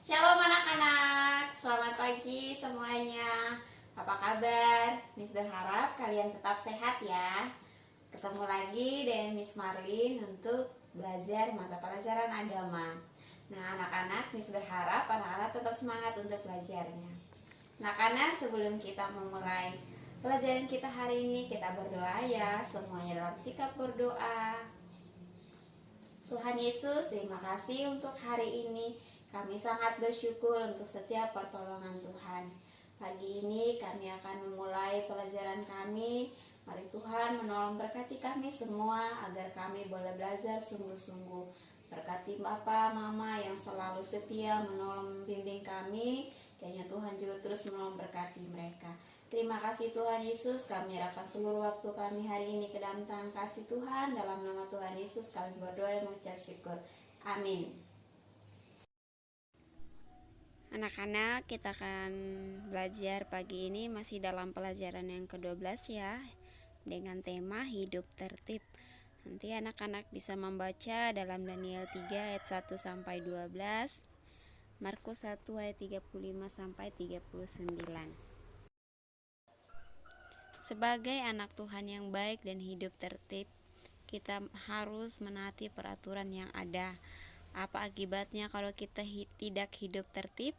Shalom anak-anak, selamat pagi semuanya. Apa kabar? Miss berharap kalian tetap sehat ya. Ketemu lagi dengan Miss Marlin untuk belajar mata pelajaran agama. Nah anak-anak, Miss berharap anak-anak tetap semangat untuk belajarnya. Anak-anak, sebelum kita memulai pelajaran kita hari ini, kita berdoa ya. Semuanya dalam sikap berdoa. Tuhan Yesus, terima kasih untuk hari ini. Kami sangat bersyukur untuk setiap pertolongan Tuhan. Pagi ini kami akan memulai pelajaran kami. Mari Tuhan menolong berkati kami semua agar kami boleh belajar sungguh-sungguh. Berkati Bapa, Mama yang selalu setia menolong bimbing kami. Kiranya Tuhan juga terus menolong berkati mereka. Terima kasih Tuhan Yesus, kami menyerahkan seluruh waktu kami hari ini ke dalam tangan kasih Tuhan. Dalam nama Tuhan Yesus kami berdoa dan mengucap syukur. Amin. Anak-anak, kita akan belajar pagi ini masih dalam pelajaran yang ke-12 ya, dengan tema hidup tertib. Nanti anak-anak bisa membaca dalam Daniel 3 ayat 1 sampai 12, Markus 1 ayat 35 sampai 39. Sebagai anak Tuhan yang baik dan hidup tertib, kita harus menaati peraturan yang ada. Apa akibatnya kalau kita tidak hidup tertib?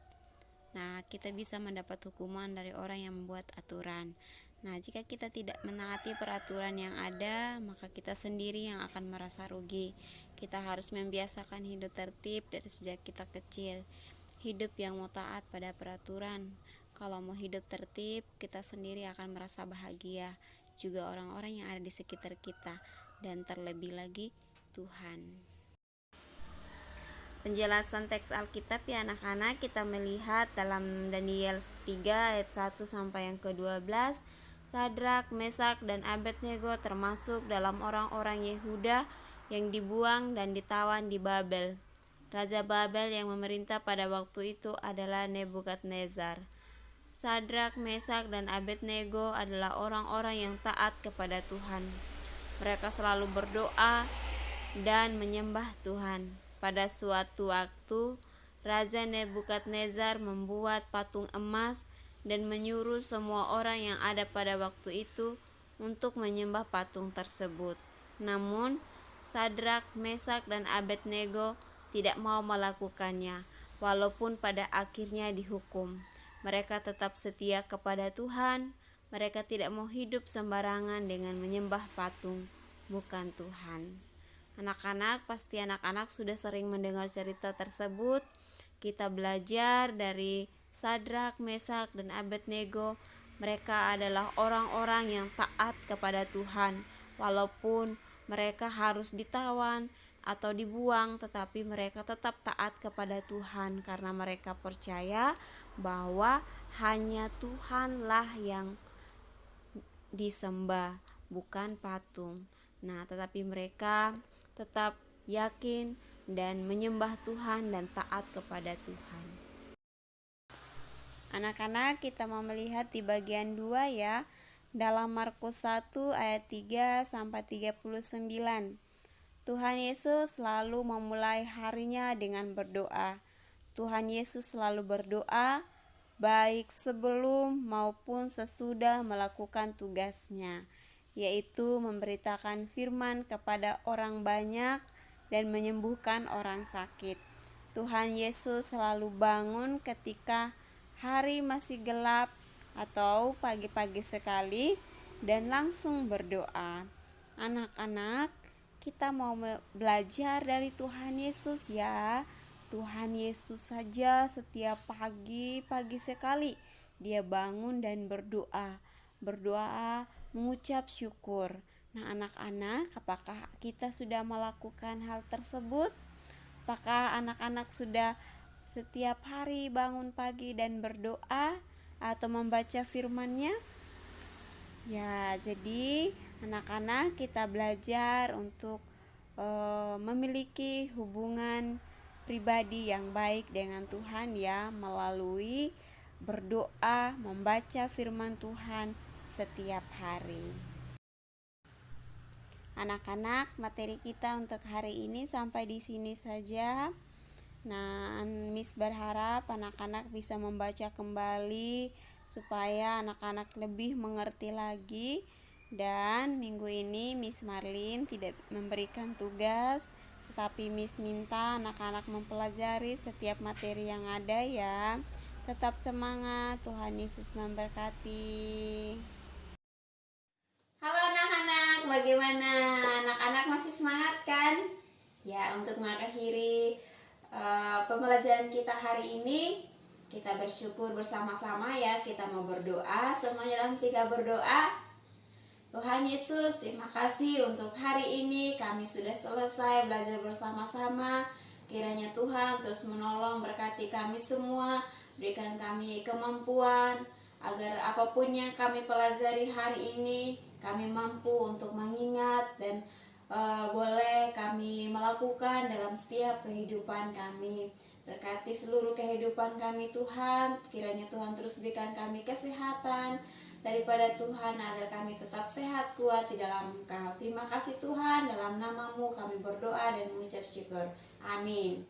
Nah, kita bisa mendapat hukuman dari orang yang membuat aturan. Nah, jika kita tidak menaati peraturan yang ada, maka kita sendiri yang akan merasa rugi. Kita harus membiasakan hidup tertib dari sejak kita kecil. Hidup yang mau taat pada peraturan. Kalau mau hidup tertib, kita sendiri akan merasa bahagia. Juga orang-orang yang ada di sekitar kita. Dan terlebih lagi, Tuhan. Penjelasan teks Alkitab ya anak-anak, kita melihat dalam Daniel 3 ayat 1 sampai yang ke-12, Sadrak, Mesak, dan Abednego termasuk dalam orang-orang Yehuda yang dibuang dan ditawan di Babel. Raja Babel yang memerintah pada waktu itu adalah Nebukadnezar. Sadrak, Mesak, dan Abednego adalah orang-orang yang taat kepada Tuhan. Mereka selalu berdoa dan menyembah Tuhan. Pada suatu waktu, Raja Nebukadnezar membuat patung emas dan menyuruh semua orang yang ada pada waktu itu untuk menyembah patung tersebut. Namun, Sadrak, Mesak, dan Abednego tidak mau melakukannya, walaupun pada akhirnya dihukum. Mereka tetap setia kepada Tuhan. Mereka tidak mau hidup sembarangan dengan menyembah patung, bukan Tuhan. Anak-anak, pasti anak-anak sudah sering mendengar cerita tersebut. Kita belajar dari Sadrak, Mesak, dan Abednego. Mereka adalah orang-orang yang taat kepada Tuhan. Walaupun mereka harus ditawan atau dibuang, tetapi mereka tetap taat kepada Tuhan karena mereka percaya bahwa hanya Tuhanlah yang disembah, bukan patung. Nah, tetapi mereka tetap yakin dan menyembah Tuhan dan taat kepada Tuhan. Anak-anak, kita mau melihat di bagian 2 ya, dalam Markus 1 ayat 3 sampai 39. Tuhan Yesus selalu memulai harinya dengan berdoa. Tuhan Yesus selalu berdoa baik sebelum maupun sesudah melakukan tugasnya, yaitu memberitakan firman kepada orang banyak dan menyembuhkan orang sakit. Tuhan Yesus selalu bangun ketika hari masih gelap atau pagi-pagi sekali dan langsung berdoa. Anak-anak, kita mau belajar dari Tuhan Yesus ya. Tuhan Yesus saja setiap pagi sekali dia bangun dan berdoa mengucap syukur. Nah anak-anak, apakah kita sudah melakukan hal tersebut? Apakah anak-anak sudah setiap hari bangun pagi dan berdoa atau membaca firman-Nya? Ya, jadi anak-anak kita belajar untuk memiliki hubungan pribadi yang baik dengan Tuhan ya, melalui berdoa, membaca firman Tuhan setiap hari. Anak-anak, materi kita untuk hari ini sampai di sini saja. Nah, Miss berharap anak-anak bisa membaca kembali supaya anak-anak lebih mengerti lagi. Dan minggu ini Miss Marlin tidak memberikan tugas, tetapi Miss minta anak-anak mempelajari setiap materi yang ada ya. Tetap semangat, Tuhan Yesus memberkati. Halo anak-anak, bagaimana? Anak-anak masih semangat kan? Ya, untuk mengakhiri pembelajaran kita hari ini, kita bersyukur bersama-sama ya. Kita mau berdoa, semuanya dalam sikap berdoa. Tuhan Yesus, terima kasih untuk hari ini kami sudah selesai belajar bersama-sama. Kiranya Tuhan terus menolong, berkati kami semua, berikan kami kemampuan agar apapun yang kami pelajari hari ini kami mampu untuk mengingat dan boleh kami melakukan dalam setiap kehidupan kami. Berkati seluruh kehidupan kami Tuhan, kiranya Tuhan terus berikan kami kesehatan daripada Tuhan agar kami tetap sehat kuat di dalam Engkau. Terima kasih Tuhan, dalam namamu kami berdoa dan mengucap syukur. Amin.